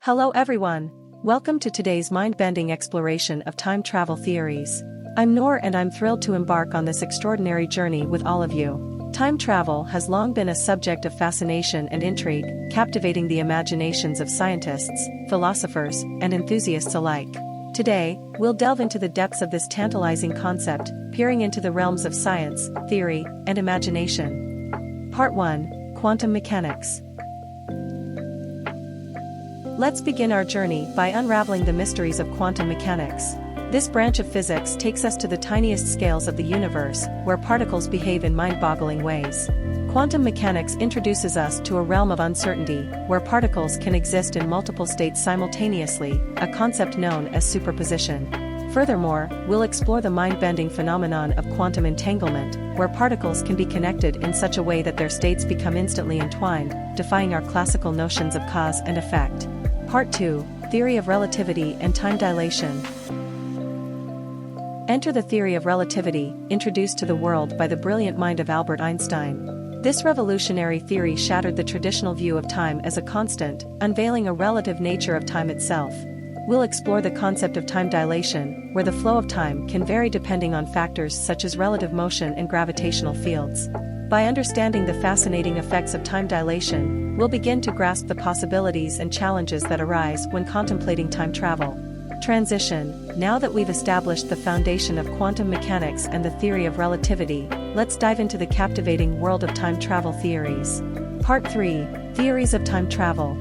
Hello everyone! Welcome to today's mind-bending exploration of time travel theories. I'm Noor and I'm thrilled to embark on this extraordinary journey with all of you. Time travel has long been a subject of fascination and intrigue, captivating the imaginations of scientists, philosophers, and enthusiasts alike. Today, we'll delve into the depths of this tantalizing concept, peering into the realms of science, theory, and imagination. Part 1: Quantum Mechanics. Let's begin our journey by unraveling the mysteries of quantum mechanics. This branch of physics takes us to the tiniest scales of the universe, where particles behave in mind-boggling ways. Quantum mechanics introduces us to a realm of uncertainty, where particles can exist in multiple states simultaneously, a concept known as superposition. Furthermore, we'll explore the mind-bending phenomenon of quantum entanglement, where particles can be connected in such a way that their states become instantly entwined, defying our classical notions of cause and effect. Part 2: Theory of Relativity and Time Dilation. Enter the theory of relativity, introduced to the world by the brilliant mind of Albert Einstein. This revolutionary theory shattered the traditional view of time as a constant, unveiling a relative nature of time itself. We'll explore the concept of time dilation, where the flow of time can vary depending on factors such as relative motion and gravitational fields. By understanding the fascinating effects of time dilation, we'll begin to grasp the possibilities and challenges that arise when contemplating time travel. Transition. Now that we've established the foundation of quantum mechanics and the theory of relativity, let's dive into the captivating world of time travel theories. Part 3: Theories of Time Travel.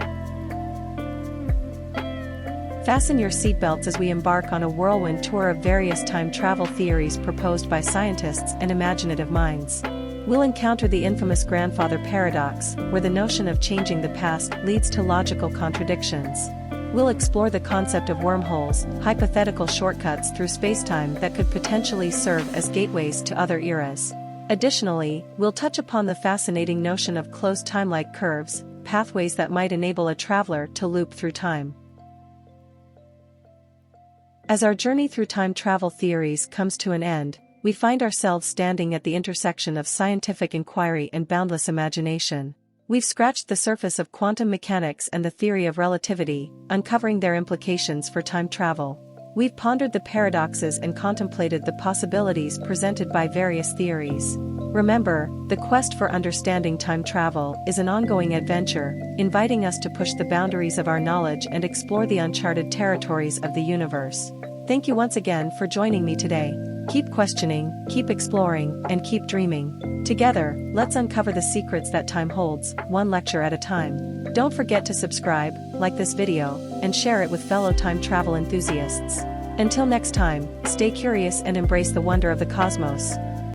Fasten your seatbelts as we embark on a whirlwind tour of various time travel theories proposed by scientists and imaginative minds. We'll encounter the infamous grandfather paradox, where the notion of changing the past leads to logical contradictions. We'll explore the concept of wormholes, hypothetical shortcuts through spacetime that could potentially serve as gateways to other eras. Additionally, we'll touch upon the fascinating notion of closed time-like curves, pathways that might enable a traveler to loop through time. As our journey through time travel theories comes to an end, we find ourselves standing at the intersection of scientific inquiry and boundless imagination. We've scratched the surface of quantum mechanics and the theory of relativity, uncovering their implications for time travel. We've pondered the paradoxes and contemplated the possibilities presented by various theories. Remember, the quest for understanding time travel is an ongoing adventure, inviting us to push the boundaries of our knowledge and explore the uncharted territories of the universe. Thank you once again for joining me today. Keep questioning, keep exploring, and keep dreaming. Together, let's uncover the secrets that time holds, one lecture at a time. Don't forget to subscribe, like this video, and share it with fellow time travel enthusiasts. Until next time, stay curious and embrace the wonder of the cosmos.